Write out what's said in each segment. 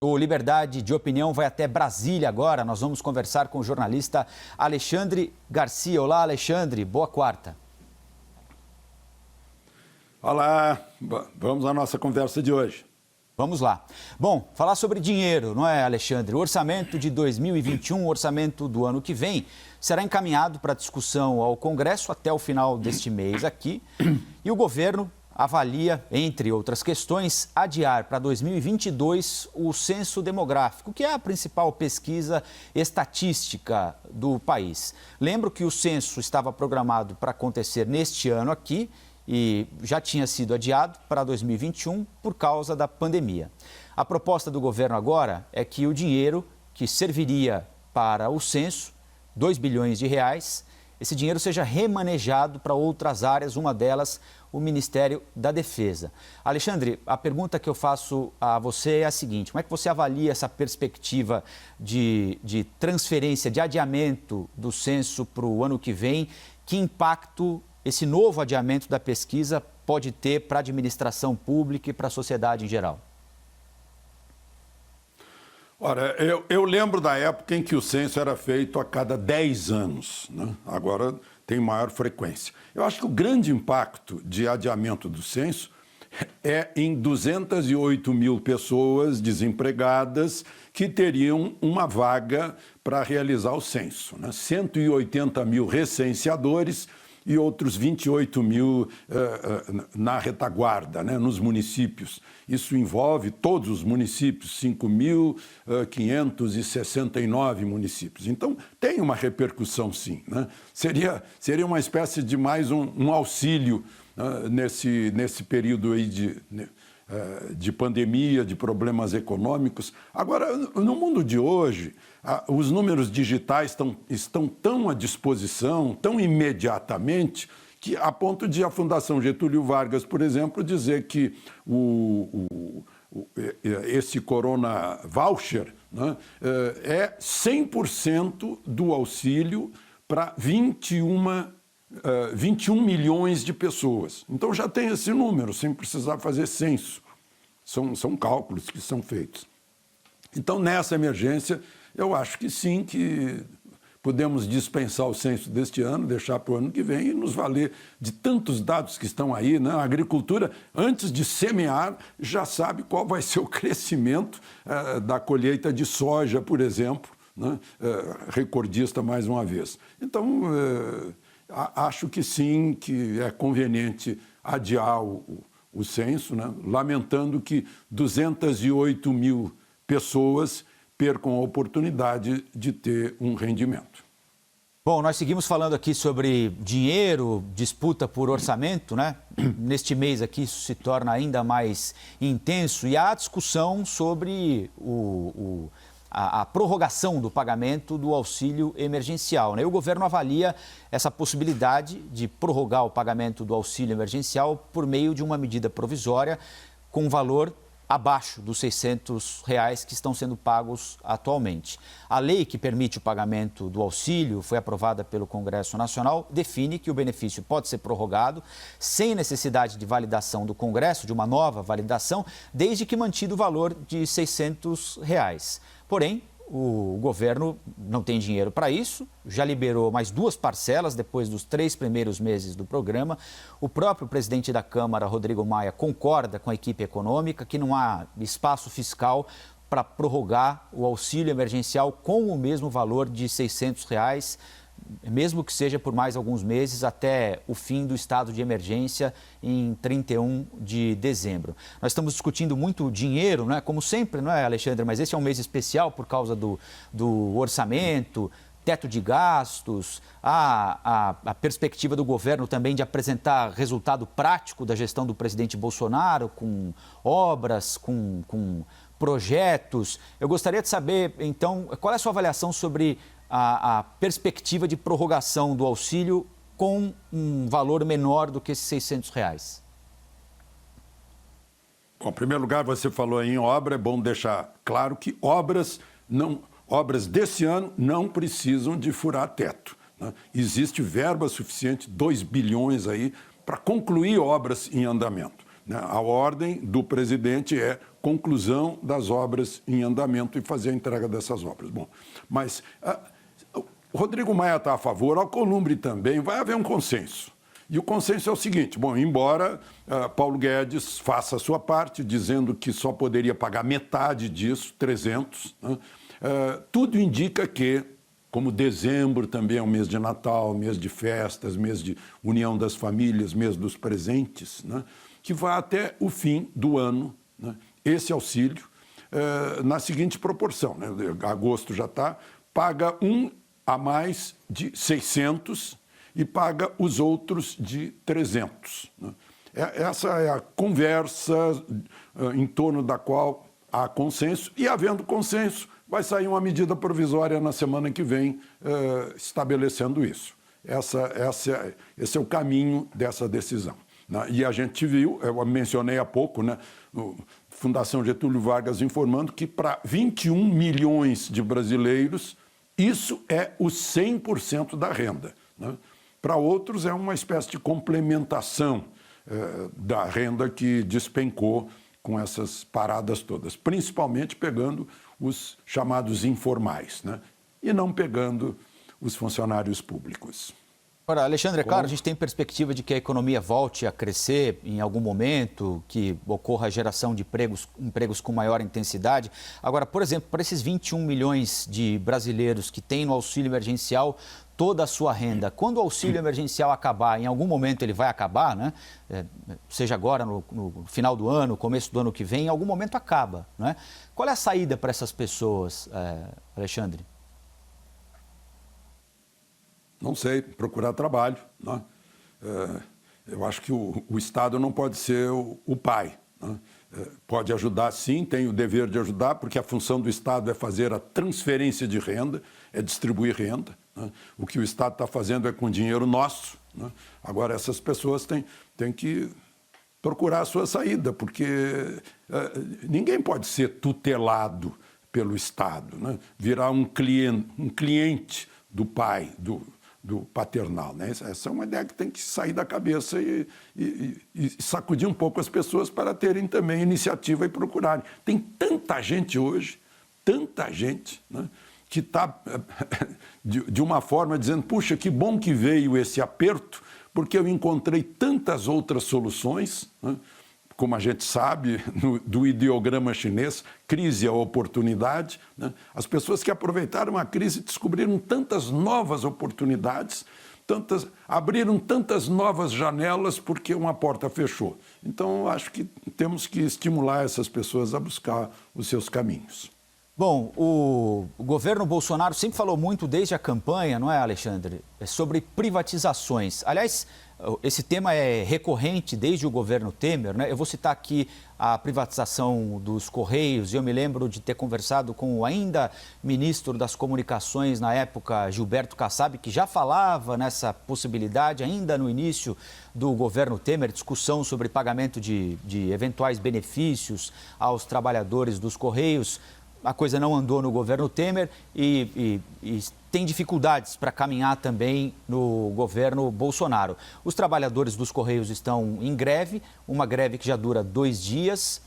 O Liberdade de Opinião vai até Brasília agora. Nós vamos conversar com o jornalista Alexandre Garcia. Olá, Alexandre. Boa quarta. Olá. Vamos à nossa conversa de hoje. Vamos lá. Bom, falar sobre dinheiro, não é, Alexandre? O orçamento de 2021, o orçamento do ano que vem, será encaminhado para discussão ao Congresso até o final deste mês aqui. E o governo avalia, entre outras questões, adiar para 2022 o censo demográfico, que é a principal pesquisa estatística do país. Lembro que o censo estava programado para acontecer neste ano aqui e já tinha sido adiado para 2021 por causa da pandemia. A proposta do governo agora é que o dinheiro que serviria para o censo, 2 bilhões de reais, esse dinheiro seja remanejado para outras áreas, uma delas o Ministério da Defesa. Alexandre, a pergunta que eu faço a você é a seguinte: como é que você avalia essa perspectiva de transferência, de adiamento do censo para o ano que vem? Que impacto esse novo adiamento da pesquisa pode ter para a administração pública e para a sociedade em geral? Ora, eu lembro da época em que o censo era feito a cada 10 anos, né? Agora tem maior frequência. Eu acho que o grande impacto de adiamento do censo é em 208 mil pessoas desempregadas que teriam uma vaga para realizar o censo, né? 180 mil recenseadores e outros 28 mil na retaguarda, né, nos municípios. Isso envolve todos os municípios, 5.569 municípios. Então, tem uma repercussão, sim, né? Seria uma espécie de mais um auxílio nesse período aí de pandemia, de problemas econômicos. Agora, no mundo de hoje, os números digitais estão tão à disposição, tão imediatamente, que a ponto de a Fundação Getúlio Vargas, por exemplo, dizer que esse Corona Voucher, né, é 100% do auxílio para 21 milhões de pessoas. Então já tem esse número, sem precisar fazer censo. São cálculos que são feitos. Então, nessa emergência, eu acho que sim, que podemos dispensar o censo deste ano, deixar para o ano que vem e nos valer de tantos dados que estão aí, né? A agricultura, antes de semear, já sabe qual vai ser o crescimento da colheita de soja, por exemplo, né? Recordista mais uma vez. Então, acho que sim, que é conveniente adiar o censo, né? Lamentando que 208 mil pessoas percam a oportunidade de ter um rendimento. Bom, nós seguimos falando aqui sobre dinheiro, disputa por orçamento, né? Neste mês aqui isso se torna ainda mais intenso e há discussão sobre a prorrogação do pagamento do auxílio emergencial, né? E o governo avalia essa possibilidade de prorrogar o pagamento do auxílio emergencial por meio de uma medida provisória com valor abaixo dos R$600 que estão sendo pagos atualmente. A lei que permite o pagamento do auxílio foi aprovada pelo Congresso Nacional, define que o benefício pode ser prorrogado sem necessidade de validação do Congresso, de uma nova validação, desde que mantido o valor de R$600. Porém, o governo não tem dinheiro para isso, já liberou mais 2 parcelas depois dos 3 primeiros meses do programa. O próprio presidente da Câmara, Rodrigo Maia, concorda com a equipe econômica que não há espaço fiscal para prorrogar o auxílio emergencial com o mesmo valor de R$600, mesmo que seja por mais alguns meses, até o fim do estado de emergência em 31 de dezembro. Nós estamos discutindo muito dinheiro, né? Como sempre, não é, Alexandre? Mas esse é um mês especial por causa do orçamento, teto de gastos, a perspectiva do governo também de apresentar resultado prático da gestão do presidente Bolsonaro, com obras, com projetos. Eu gostaria de saber, então, qual é a sua avaliação sobre a perspectiva de prorrogação do auxílio com um valor menor do que esses R$600? Bom, em primeiro lugar, você falou em obra, é bom deixar claro que obras desse ano não precisam de furar teto, né? Existe verba suficiente, 2 bilhões aí, para concluir obras em andamento, né? A ordem do presidente é conclusão das obras em andamento e fazer a entrega dessas obras. Bom, mas o Rodrigo Maia está a favor, Alcolumbre também, vai haver um consenso. E o consenso é o seguinte, bom, embora Paulo Guedes faça a sua parte, dizendo que só poderia pagar metade disso, 300, né? Tudo indica que, como dezembro também é um mês de Natal, mês de festas, mês de união das famílias, mês dos presentes, né? Que vai até o fim do ano, né? Esse auxílio, na seguinte proporção, né? Agosto já está, paga um a mais de 600 e paga os outros de 300. Né? Essa é a conversa em torno da qual há consenso, e havendo consenso, vai sair uma medida provisória na semana que vem estabelecendo isso. Esse é o caminho dessa decisão. Né? E a gente viu, eu mencionei há pouco, né, Fundação Getúlio Vargas informando que para 21 milhões de brasileiros, isso é o 100% da renda. Né? Para outros é uma espécie de complementação da renda que despencou com essas paradas todas, principalmente pegando os chamados informais, né? E não pegando os funcionários públicos. Agora, Alexandre, é claro, a gente tem perspectiva de que a economia volte a crescer em algum momento, que ocorra a geração de empregos com maior intensidade. Agora, por exemplo, para esses 21 milhões de brasileiros que têm no auxílio emergencial toda a sua renda, quando o auxílio emergencial acabar, em algum momento ele vai acabar, né? Seja agora, no final do ano, começo do ano que vem, em algum momento acaba, né? Qual é a saída para essas pessoas, Alexandre? Não sei, procurar trabalho. Né? Eu acho que o Estado não pode ser o pai. Né? Pode ajudar, sim, tem o dever de ajudar, porque a função do Estado é fazer a transferência de renda, é distribuir renda. Né? O que o Estado está fazendo é com dinheiro nosso. Né? Agora, essas pessoas têm que procurar a sua saída, porque ninguém pode ser tutelado pelo Estado, né? Virar um cliente do pai, do paternal. Né? Essa é uma ideia que tem que sair da cabeça e sacudir um pouco as pessoas para terem também iniciativa e procurarem. Tem tanta gente hoje, né, que está, de uma forma, dizendo, puxa, que bom que veio esse aperto, porque eu encontrei tantas outras soluções, né? Como a gente sabe, do ideograma chinês, crise é oportunidade. Né? As pessoas que aproveitaram a crise descobriram tantas novas oportunidades, abriram tantas novas janelas porque uma porta fechou. Então, acho que temos que estimular essas pessoas a buscar os seus caminhos. Bom, o governo Bolsonaro sempre falou muito desde a campanha, não é, Alexandre? Sobre privatizações. Aliás, esse tema é recorrente desde o governo Temer, né? Eu vou citar aqui a privatização dos Correios, e eu me lembro de ter conversado com o ainda ministro das Comunicações na época, Gilberto Kassab, que já falava nessa possibilidade ainda no início do governo Temer, discussão sobre pagamento de eventuais benefícios aos trabalhadores dos Correios. A coisa não andou no governo Temer e tem dificuldades para caminhar também no governo Bolsonaro. Os trabalhadores dos Correios estão em greve, uma greve que já dura 2 dias.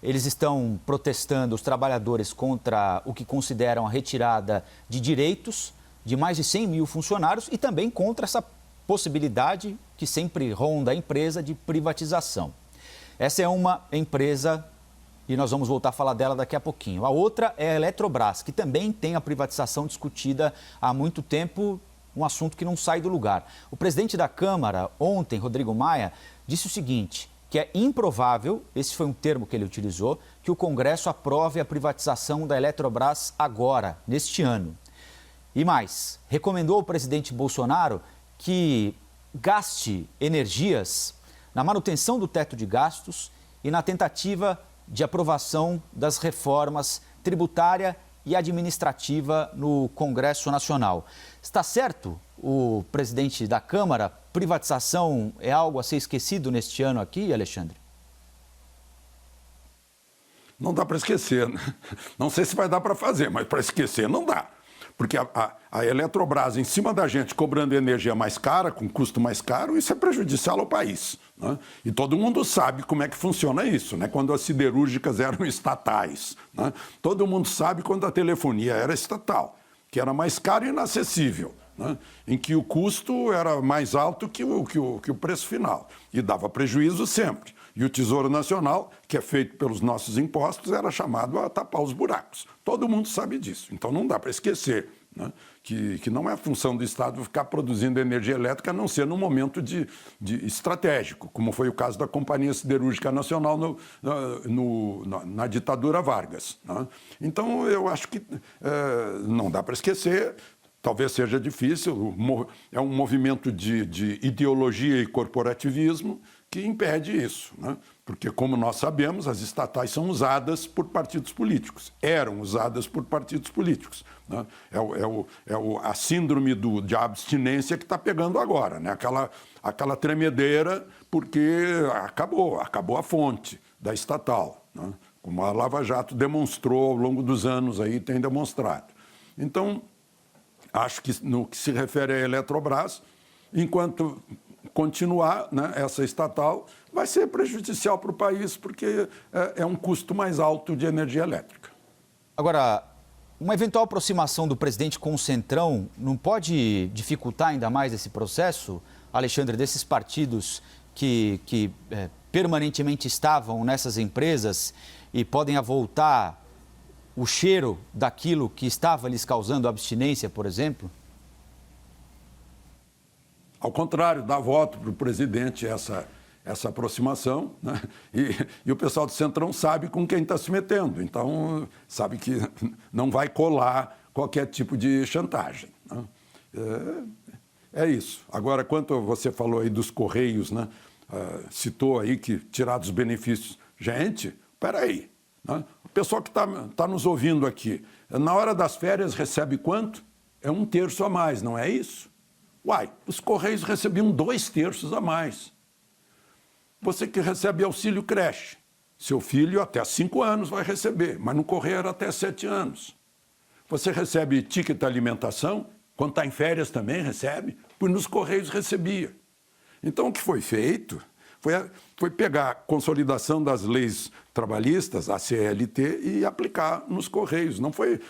Eles estão protestando, os trabalhadores, contra o que consideram a retirada de direitos de mais de 100 mil funcionários e também contra essa possibilidade que sempre ronda a empresa de privatização. Essa é uma empresa, e nós vamos voltar a falar dela daqui a pouquinho. A outra é a Eletrobras, que também tem a privatização discutida há muito tempo, um assunto que não sai do lugar. O presidente da Câmara, ontem, Rodrigo Maia, disse o seguinte, que é improvável, esse foi um termo que ele utilizou, que o Congresso aprove a privatização da Eletrobras agora, neste ano. E mais, recomendou ao presidente Bolsonaro que gaste energias na manutenção do teto de gastos e na tentativa de aprovação das reformas tributária e administrativa no Congresso Nacional. Está certo o presidente da Câmara? Privatização é algo a ser esquecido neste ano aqui, Alexandre? Não dá para esquecer, né? Não sei se vai dar para fazer, mas para esquecer não dá. Porque a Eletrobras, em cima da gente, cobrando energia mais cara, com custo mais caro, isso é prejudicial ao país. Né? E todo mundo sabe como é que funciona isso, né? Quando as siderúrgicas eram estatais. Né? Todo mundo sabe quando a telefonia era estatal, que era mais caro e inacessível. Né? Em que o custo era mais alto que o preço final. E dava prejuízo sempre. E o Tesouro Nacional, que é feito pelos nossos impostos, era chamado a tapar os buracos. Todo mundo sabe disso. Então não dá para esquecer, né? que não é função do Estado ficar produzindo energia elétrica, a não ser num momento de estratégico, como foi o caso da Companhia Siderúrgica Nacional na ditadura Vargas. Né? Então eu acho que não dá para esquecer. Talvez seja difícil, é um movimento de ideologia e corporativismo que impede isso, né? Porque, como nós sabemos, as estatais são usadas por partidos políticos, eram usadas por partidos políticos. Né? A síndrome de abstinência que está pegando agora, né? Aquela tremedeira, porque acabou a fonte da estatal, né? Como a Lava Jato demonstrou ao longo dos anos, aí tem demonstrado. Então, acho que no que se refere à Eletrobras, enquanto continuar, né, essa estatal, vai ser prejudicial para o país, porque é um custo mais alto de energia elétrica. Agora, uma eventual aproximação do presidente com o Centrão não pode dificultar ainda mais esse processo, Alexandre, desses partidos que permanentemente estavam nessas empresas e podem voltar o cheiro daquilo que estava lhes causando abstinência, por exemplo? Ao contrário, dá voto para o presidente essa aproximação, né? E o pessoal do Centrão sabe com quem está se metendo, então sabe que não vai colar qualquer tipo de chantagem. Né? É isso. Agora, quanto você falou aí dos Correios, né? Citou aí que tirar dos benefícios. Gente, peraí. Né? O pessoal que tá nos ouvindo aqui, na hora das férias recebe quanto? É 1/3 a mais, não é isso? Uai, os Correios recebiam 2/3 a mais. Você que recebe auxílio creche, seu filho até 5 anos vai receber, mas no Correio era até 7 anos. Você recebe ticket alimentação, quando está em férias também recebe, porque nos Correios recebia. Então o que foi feito foi pegar a consolidação das leis trabalhistas, a CLT, e aplicar nos Correios. Não foi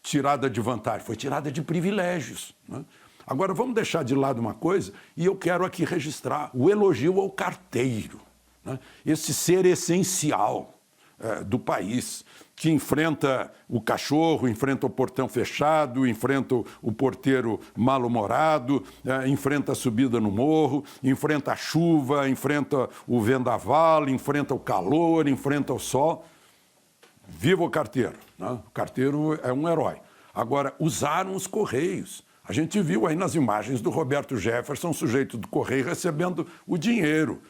tirada de vantagem, foi tirada de privilégios. Né? Agora, vamos deixar de lado uma coisa, e eu quero aqui registrar o elogio ao carteiro, né? Esse ser essencial do país, que enfrenta o cachorro, enfrenta o portão fechado, enfrenta o porteiro mal-humorado, enfrenta a subida no morro, enfrenta a chuva, enfrenta o vendaval, enfrenta o calor, enfrenta o sol. Viva o carteiro, né? O carteiro é um herói. Agora, usaram os Correios. A gente viu aí nas imagens do Roberto Jefferson, sujeito do Correio, recebendo o dinheiro.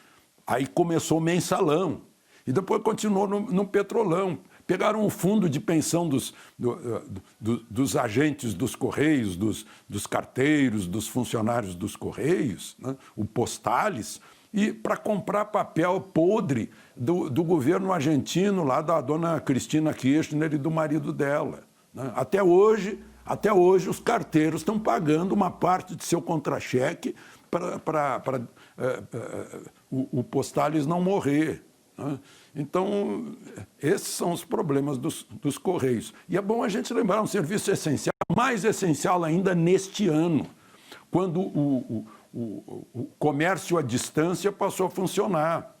Aí começou o mensalão. E depois continuou no Petrolão. Pegaram o fundo de pensão dos agentes dos Correios, dos carteiros, dos funcionários dos Correios, né? O Postales, e para comprar papel podre do governo argentino, lá da dona Cristina Kirchner e do marido dela. Né? Até hoje, os carteiros estão pagando uma parte de seu contra-cheque para o Postales não morrer. Né? Então, esses são os problemas dos Correios. E é bom a gente lembrar, um serviço essencial, mais essencial ainda neste ano, quando o comércio à distância passou a funcionar.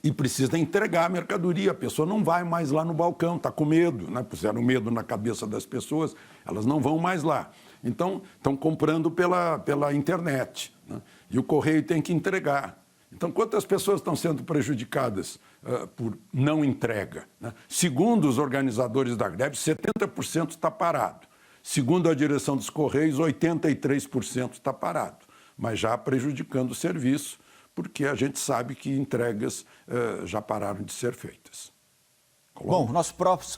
E precisa entregar a mercadoria, a pessoa não vai mais lá no balcão, está com medo, né? Puseram medo na cabeça das pessoas, elas não vão mais lá. Então, estão comprando pela internet, né? E o correio tem que entregar. Então, quantas pessoas estão sendo prejudicadas por não entrega? Né? Segundo os organizadores da greve, 70% está parado. Segundo a direção dos Correios, 83% está parado, mas já prejudicando o serviço, porque a gente sabe que entregas já pararam de ser feitas. Bom, nosso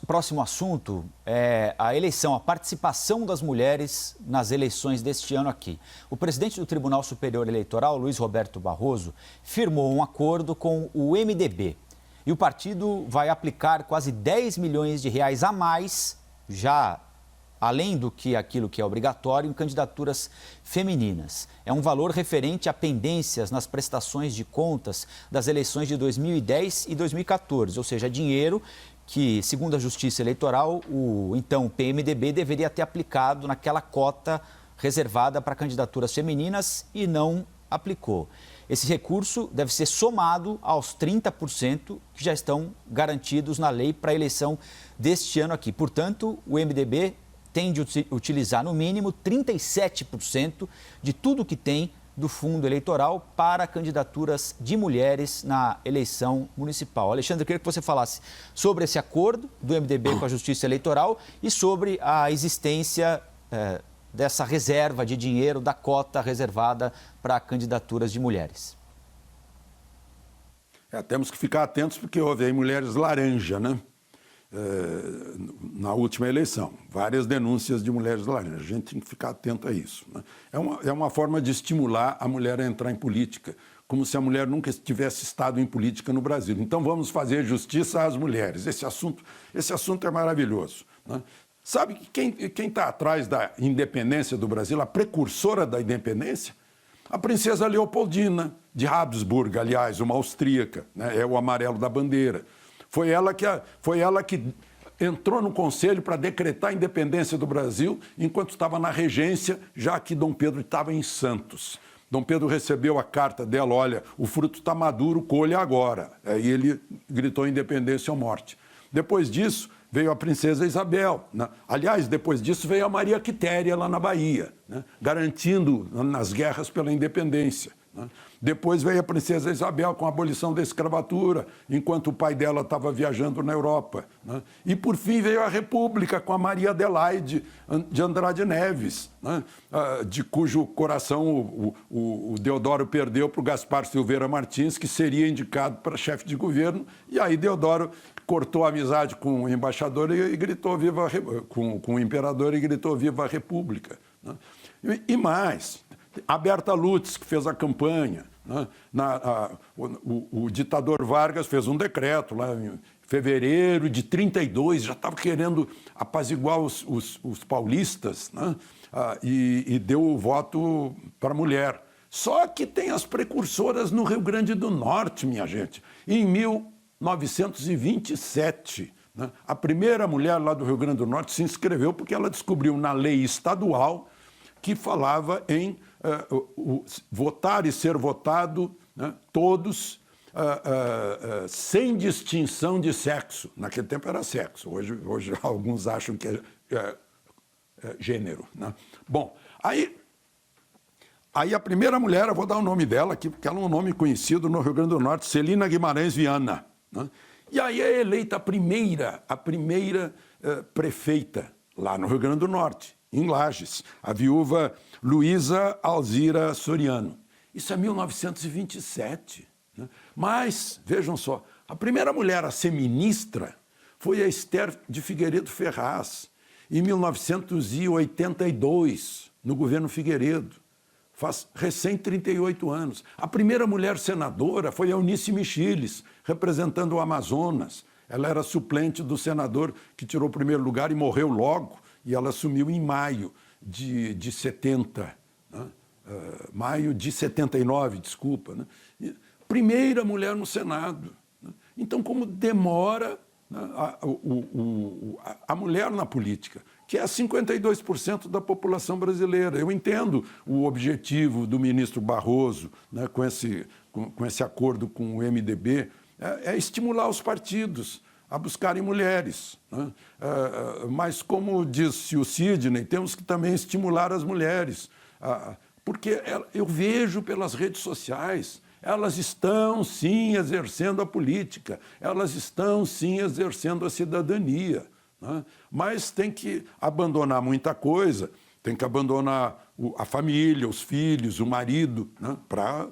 próximo assunto é a eleição, a participação das mulheres nas eleições deste ano aqui. O presidente do Tribunal Superior Eleitoral, Luiz Roberto Barroso, firmou um acordo com o MDB. E o partido vai aplicar quase 10 milhões de reais a mais, já além do que aquilo que é obrigatório em candidaturas femininas. É um valor referente a pendências nas prestações de contas das eleições de 2010 e 2014, ou seja, dinheiro que, segundo a Justiça Eleitoral, o então PMDB deveria ter aplicado naquela cota reservada para candidaturas femininas e não aplicou. Esse recurso deve ser somado aos 30% que já estão garantidos na lei para a eleição deste ano aqui. Portanto, o MDB tem de utilizar no mínimo 37% de tudo que tem do fundo eleitoral para candidaturas de mulheres na eleição municipal. Alexandre, eu queria que você falasse sobre esse acordo do MDB com a Justiça Eleitoral e sobre a existência dessa reserva de dinheiro, da cota reservada para candidaturas de mulheres. Temos que ficar atentos porque houve aí mulheres laranja, né? Na última eleição. Várias denúncias de mulheres laranjas. A gente tem que ficar atento a isso, né? É uma forma de estimular a mulher a entrar em política, como se a mulher nunca tivesse estado em política no Brasil. Então vamos fazer justiça às mulheres. Esse assunto é maravilhoso, né? Sabe quem está atrás da independência do Brasil, a precursora da independência? A princesa Leopoldina, de Habsburgo, aliás, uma austríaca, né? É o amarelo da bandeira. Foi ela que entrou no conselho para decretar a independência do Brasil enquanto estava na regência, já que Dom Pedro estava em Santos. Dom Pedro recebeu a carta dela, olha, o fruto está maduro, colha agora. Aí ele gritou independência ou morte. Depois disso, veio a princesa Isabel, né? Aliás, depois disso veio a Maria Quitéria lá na Bahia, né? Garantindo nas guerras pela independência, né? Depois veio a princesa Isabel com a abolição da escravatura, enquanto o pai dela estava viajando na Europa, né? E por fim veio a República com a Maria Adelaide de Andrade Neves, né? De cujo coração o Deodoro perdeu para o Gaspar Silveira Martins, que seria indicado para chefe de governo, e aí Deodoro cortou a amizade com o embaixador e gritou viva com o imperador e gritou viva a República, né? E mais, a Berta Lutz, que fez a campanha, né? O ditador Vargas fez um decreto lá em fevereiro de 32, já estava querendo apaziguar os paulistas, né? E deu o voto para a mulher. Só que tem as precursoras no Rio Grande do Norte, minha gente. Em 1927, né? A primeira mulher lá do Rio Grande do Norte se inscreveu porque ela descobriu na lei estadual que falava em votar e ser votado, né? Todos sem distinção de sexo. Naquele tempo era sexo, hoje alguns acham que é gênero, né? Bom, aí a primeira mulher, eu vou dar o nome dela aqui, porque ela é um nome conhecido no Rio Grande do Norte, Celina Guimarães Viana, né? E aí é eleita a primeira prefeita lá no Rio Grande do Norte, em Lages, a viúva Luísa Alzira Soriano. Isso é 1927. Né? Mas, vejam só, a primeira mulher a ser ministra foi a Esther de Figueiredo Ferraz, em 1982, no governo Figueiredo. Faz recém 38 anos. A primeira mulher senadora foi a Eunice Michiles, representando o Amazonas. Ela era suplente do senador que tirou o primeiro lugar e morreu logo, e ela assumiu em maio de 70, né? Maio de 79, desculpa. Né? Primeira mulher no Senado. Né? Então, como demora, né, a mulher na política, que é 52% da população brasileira. Eu entendo o objetivo do ministro Barroso, né, com esse acordo com o MDB, é estimular os partidos a buscarem mulheres, né? Mas, como disse o Sidney, temos que também estimular as mulheres, porque eu vejo pelas redes sociais, elas estão, sim, exercendo a política, elas estão, sim, exercendo a cidadania, né? Mas tem que abandonar muita coisa, tem que abandonar a família, os filhos, o marido, né? Para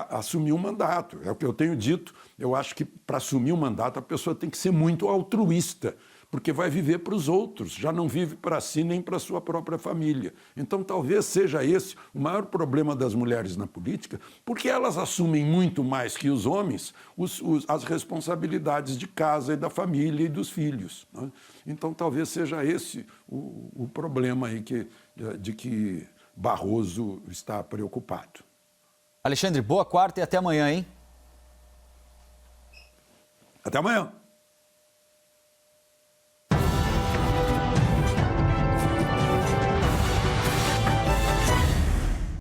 assumir um mandato. É o que eu tenho dito. Eu acho que para assumir um mandato a pessoa tem que ser muito altruísta, porque vai viver para os outros, já não vive para si nem para a sua própria família. Então, talvez seja esse o maior problema das mulheres na política, porque elas assumem muito mais que os homens as responsabilidades de casa e da família e dos filhos, né? Então, talvez seja esse o problema aí de que Barroso está preocupado. Alexandre, boa quarta e até amanhã, hein? Até amanhã.